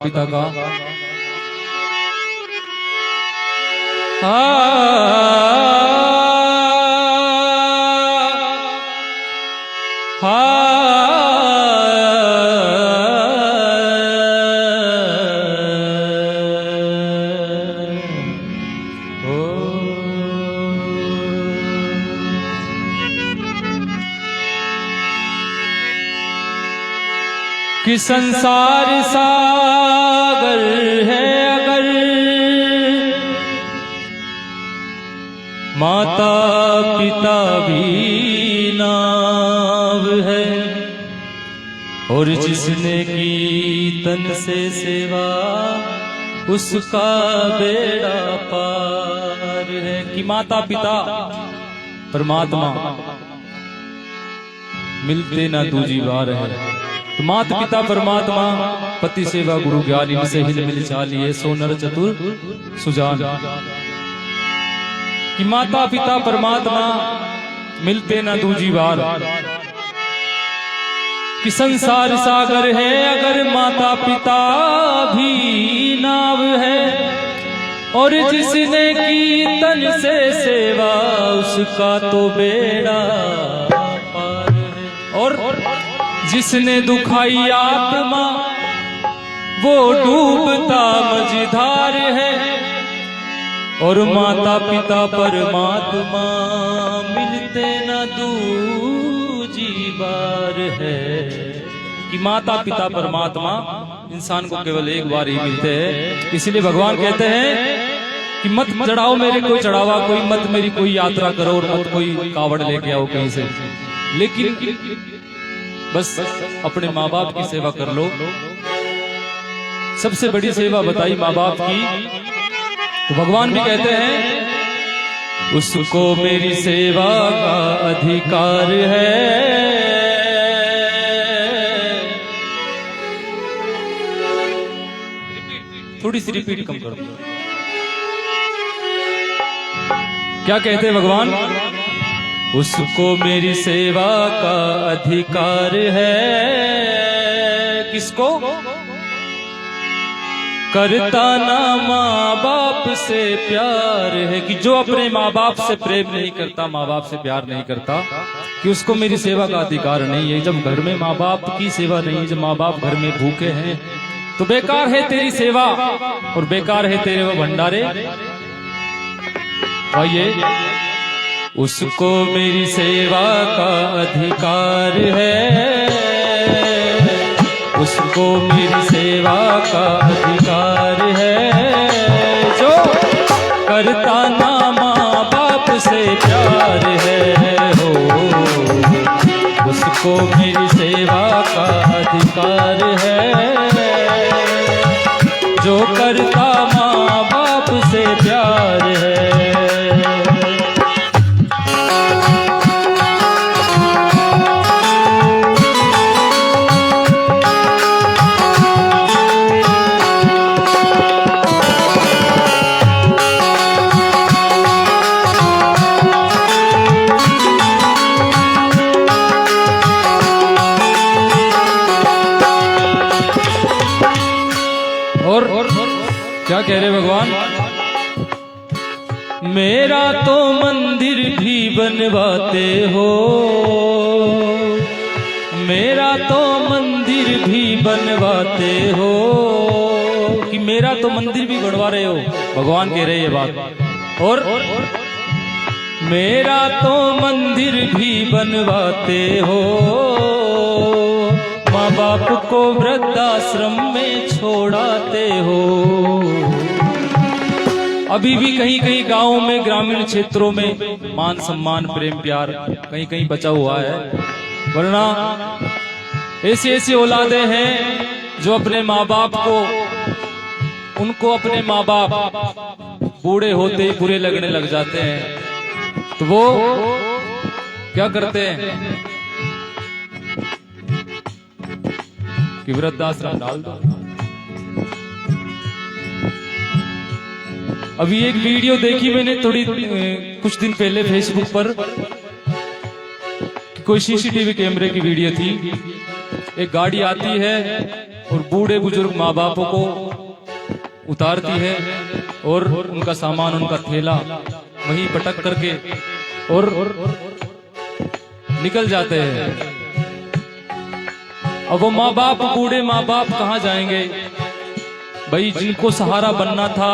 पिता का कि संसार सागर है अगर माता पिता भी नाव है, और जिसने की तन से सेवा उसका बेड़ा पार है। कि माता पिता परमात्मा मिलते ना दूजी बार है। तो माता पिता परमात्मा पति सेवा गुरु ज्ञान इनसे हिल मिल चालिए सोनर चतुर सुजान। कि माता पिता परमात्मा मिलते ना दूजी बार, कि संसार सागर है अगर माता पिता भी नाव है, और जिसने की तन से सेवा उसका तो बेड़ा पार है। और जिसने दुखाई आत्मा वो डूबता मझधार है, और माता पिता परमात्मा मिलते न दूजी बार है। कि माता पिता परमात्मा इंसान को केवल एक बार ही मिलते हैं। इसलिए भगवान कहते हैं कि मत चढ़ाओ मेरे कोई चढ़ावा, कोई मत मेरी कोई यात्रा करो, और मत कोई कावड़ लेके आओ कहीं से, लेकिन बस अपने माँ बाप की सेवा कर लो। सबसे बड़ी सेवा बताई माँ बाप की, तो भगवान भी कहते हैं उसको मेरी सेवा का अधिकार है। थोड़ी सी रिपीट कम कर दो। क्या कहते हैं भगवान? उसको मेरी सेवा का अधिकार है। किसको? करता ना माँ बाप से प्यार है। कि जो अपने माँ बाप से प्रेम नहीं करता, माँ बाप से प्यार नहीं करता, कि उसको मेरी सेवा का अधिकार नहीं है। जब घर में माँ बाप की सेवा नहीं है, जब माँ बाप घर में भूखे हैं, तो बेकार है तेरी सेवा और बेकार है तेरे वो भंडारे। आइए, उसको मेरी सेवा का अधिकार है, उसको मेरी सेवा का अधिकार है। जो करता ना माँ बाप से प्यार है, हो उसको मेरी सेवा का अधिकार है। जो करता माँ बाप से प्यार है। और क्या कह रहे भगवान? मेरा तो मंदिर भी बनवाते हो, मेरा तो मंदिर भी बनवाते हो। कि मेरा तो मंदिर भी बनवा रहे हो, भगवान कह रहे ये बात। और मेरा तो मंदिर भी बनवाते हो, माँ बाप को वृद्धाश्रम में छोड़ाते हो। अभी भी कहीं कहीं गांवों में, ग्रामीण क्षेत्रों में मान सम्मान प्रेम प्यार कहीं कहीं बचा हुआ है, वरना ऐसी ऐसी औलादें हैं जो अपने माँ बाप को, उनको अपने माँ बाप बूढ़े होते ही बुरे लगने लग जाते हैं, तो वो क्या करते हैं कि वृद्धाश्रम डाल दो। अभी एक वीडियो देखी मैंने कुछ दिन पहले फेसबुक पर, कोई सीसीटीवी कैमरे की वीडियो थी। एक गाड़ी आती है और बूढ़े बुजुर्ग माँ बापों को उतारती है और उनका सामान, उनका थैला वहीं पटक करके और निकल जाते हैं। अब वो माँ बाप, बूढ़े माँ बाप कहाँ जाएंगे भाई? जिनको सहारा बनना था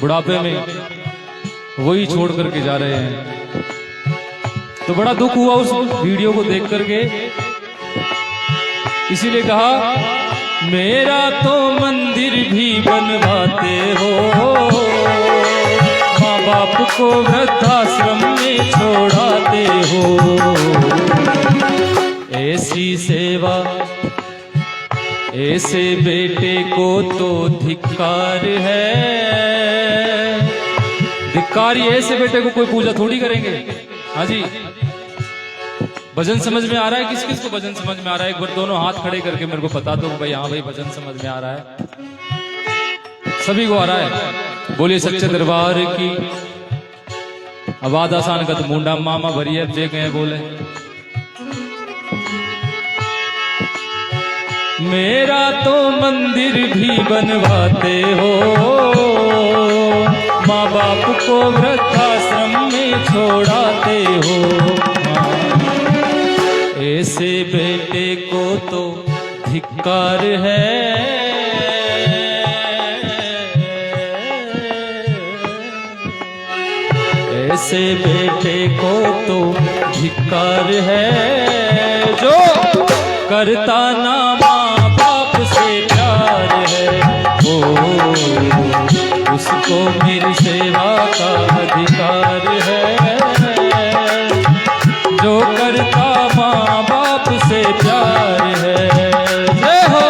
बुढ़ापे में, वही छोड़ करके जा रहे हैं। तो बड़ा दुख हुआ उस वीडियो को देख करके। इसीलिए कहा, मेरा तो मंदिर भी बनवाते हो, माँ बाप को वृद्धाश्रम में छोड़ाते हो। ऐसी सेवा ऐसे बेटे को तो धिक्कार है। धिक्कार, ऐसे बेटे को कोई पूजा थोड़ी करेंगे। हाँ जी, भजन समझ में आ रहा है? किस किस को भजन समझ में आ रहा है? एक बार दोनों हाथ खड़े करके मेरे को बता दो भाई, हाँ भाई भजन समझ में आ रहा है। सभी को आ रहा है। बोलिए सच्चे दरबार की। आवाज आसान का तो मुंडा मामा भरिए जे गए बोले। मेरा तो मंदिर भी बनवाते हो, माँ बाप को वृद्धाश्रम में छोड़ाते हो। ऐसे बेटे को तो धिक्कार है। ऐसे बेटे को तो धिक्कार है, जो करता ना माँ बाप से प्यार है। ओ, उसको मेरी सेवा का अधिकार है। जो करता माँ बाप से प्यार है। जय हो।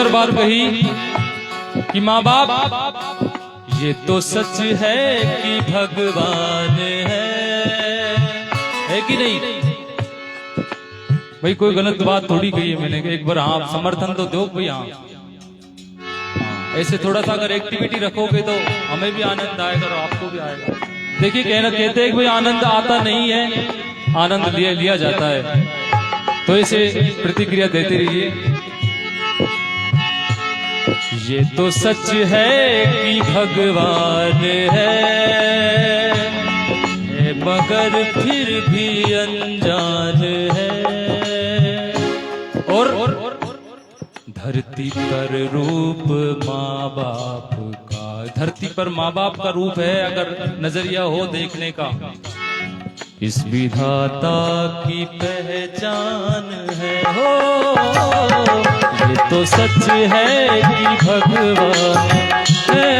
बात कही कि माँ बाप ये तो सच है कि भगवान है कि नहीं भाई? कोई गलत बात थोड़ी कही है मैंने। एक बार आप समर्थन तो दो भाई। हाँ, ऐसे थोड़ा सा अगर एक्टिविटी रखोगे तो हमें भी आनंद आएगा और आपको भी आएगा। देखिए, कहते हैं कि भाई आनंद आता नहीं है, आनंद लिया जाता है। तो ऐसे प्रतिक्रिया देते रहिए। ये तो सच है कि भगवान है, मगर फिर भी अनजान है। और धरती पर रूप माँ बाप का, धरती पर माँ बाप का रूप है अगर नजरिया हो देखने का, इस विधाता की पहचान है। हो, ये तो सच है कि भगवान है।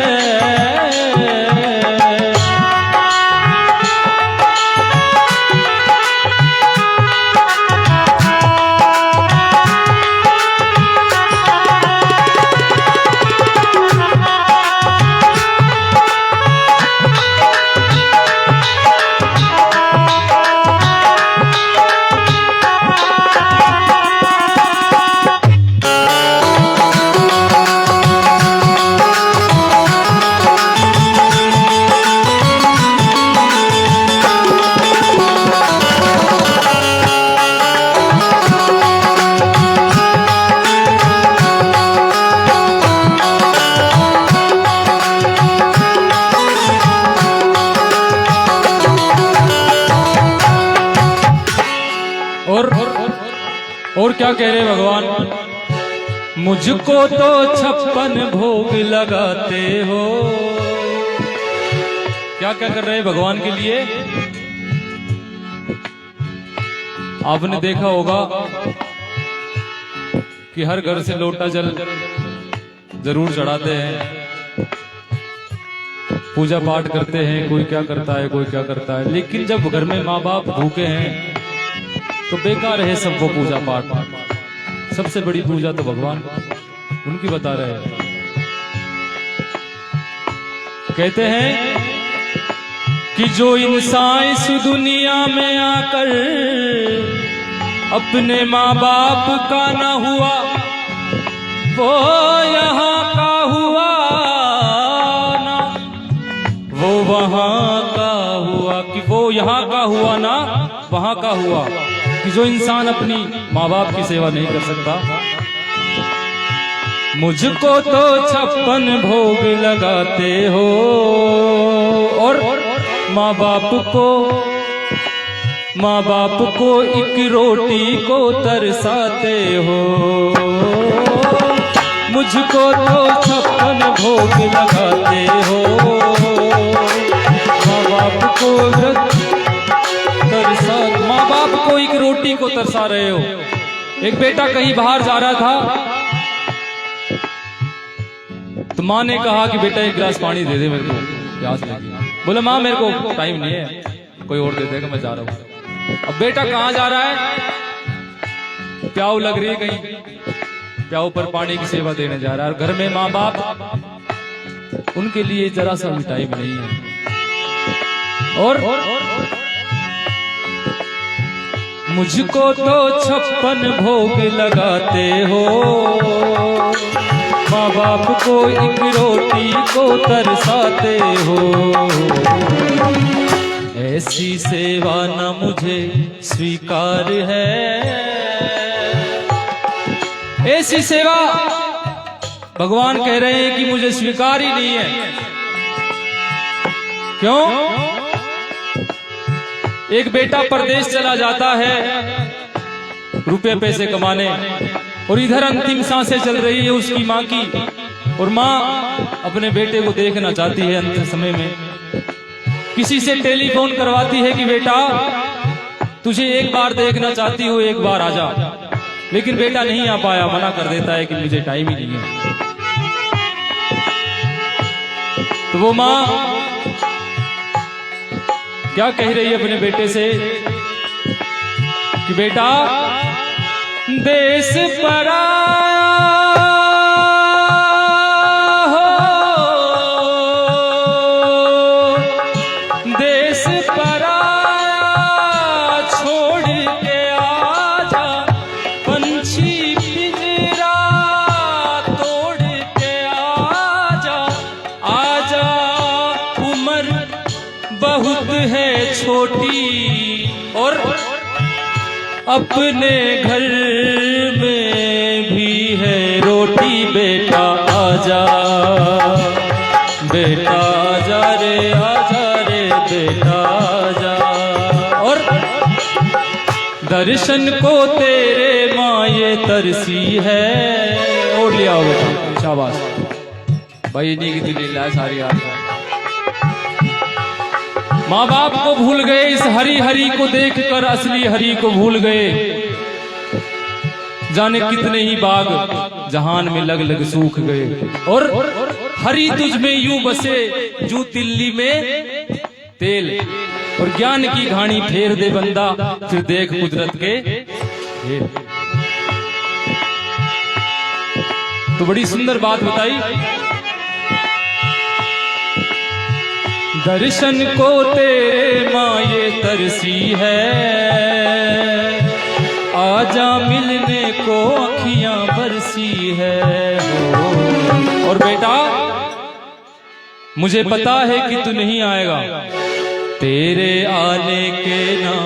और क्या कह रहे भगवान? मुझको तो 56 भोग लगाते हो। क्या क्या कर रहे हैं भगवान के लिए? आपने देखा होगा कि हर घर से लोटा जल जरूर चढ़ाते हैं। पूजा पाठ करते हैं, कोई क्या करता है, कोई क्या करता है, लेकिन जब घर में माँ बाप भूखे हैं तो बेकार है सब वो पूजा पाठ। सबसे बड़ी पूजा तो भगवान उनकी बता रहे हैं। कहते हैं कि जो इंसान इस दुनिया में आकर अपने माँ बाप का ना हुआ, वो यहाँ का हुआ ना, वो वहाँ का हुआ, कि वो यहाँ का हुआ ना वहाँ का हुआ। कि जो इंसान अपनी माँ बाप की सेवा नहीं कर सकता, मुझको तो 56 भोग लगाते हो और माँ बाप को एक रोटी को तरसाते हो। मुझको तो 56 भोग लगाते हो, माँ बाप को एक रोटी को तरसा रहे हो। एक बेटा कहीं बाहर जा रहा था तो माँ ने कहा कि बेटा एक गिलास पानी दे दे मेरे को, प्यास लगी। बोला माँ मेरे को टाइम नहीं है, कोई और दे देगा, मैं जा रहा हूँ। अब बेटा कहाँ जा रहा है? प्याऊ लग रही है कहीं, प्याऊ पर पानी की सेवा देने जा रहा है। और घर में माँ बाप, उनके लिए जरा सा भी टाइम नहीं है। और मुझको तो 56 भोग लगाते हो, माँ बाप को एक रोटी को तरसाते हो। ऐसी सेवा न मुझे स्वीकार है, ऐसी सेवा भगवान कह रहे हैं कि मुझे स्वीकार ही नहीं है। क्यों? एक बेटा परदेश चला जाता है रुपए पैसे कमाने, और इधर अंतिम सांसें चल रही है उसकी माँ की, और माँ अपने बेटे को देखना चाहती है। अंतिम समय में किसी से टेलीफोन करवाती है कि बेटा तुझे एक बार देखना चाहती हूँ, एक बार आजा। लेकिन बेटा नहीं आ पाया, मना कर देता है कि मुझे टाइम ही नहीं है। तो वो माँ क्या कह रही है अपने बेटे से कि बेटा देश पराया हो, देश पराया छोड़ के आजा, पंछी पिंजरा तोड़ के आजा, आजा उम्र बहुत है छोटी, और अपने घर में भी है रोटी, बेटा आजा, बेटा आजा रे, आजा रे बेटा आजा। और दर्शन को तेरे माँ ये तरसी है। और लिया हो बेटा, शाबाश भाई, नहीं की लीला है सारी। माँ बाप को भूल गए, इस हरी हरी को देखकर असली हरी को भूल गए। जाने कितने ही बाग जहान में लग लग सूख गए, और हरी तुझ में यूं बसे जू तिल्ली में तेल। और ज्ञान की घानी फेर दे बंदा, फिर देख कुदरत के खेल। तो बड़ी सुंदर बात बताई। दर्शन को तेरे माँ ये तरसी है, आजा मिलने को अखियां बरसी है। और बेटा मुझे पता है कि तू नहीं आएगा, तेरे आने के ना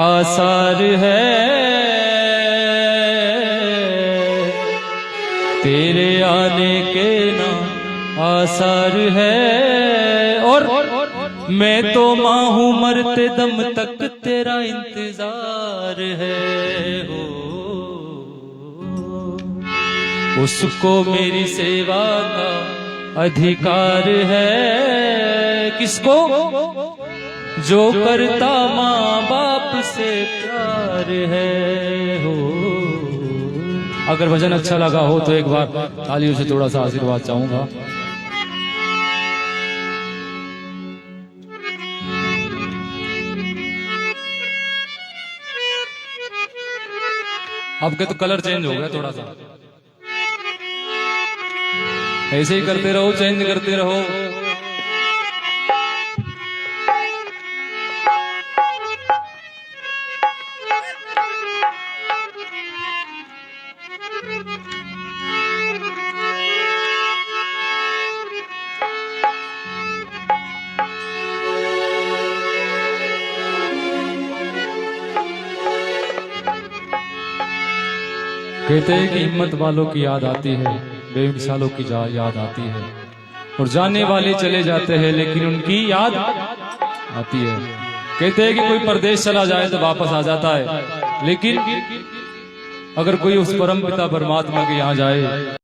आसार है, तेरे आने के ना आसार है। और मैं तो माँ हूँ मरते दम तक तेरा इंतजार है। हो उसको मेरी सेवा का अधिकार है। किसको? जो करता माँ बाप से प्यार है। हो अगर भजन अच्छा लगा हो तो एक बार तालियों से थोड़ा सा आशीर्वाद चाहूंगा। अब के तो कलर चेंज हो गया थोड़ा सा, ऐसे ही करते रहो, चेंज करते रहो। कहते हैं कि हिम्मत वालों की याद आती है, बेमिसालों की याद आती है, और जाने वाले चले जाते हैं लेकिन उनकी याद आती है। कहते हैं कि कोई परदेश चला जाए तो वापस आ जाता है, लेकिन अगर कोई उस परम पिता परमात्मा के यहाँ जाए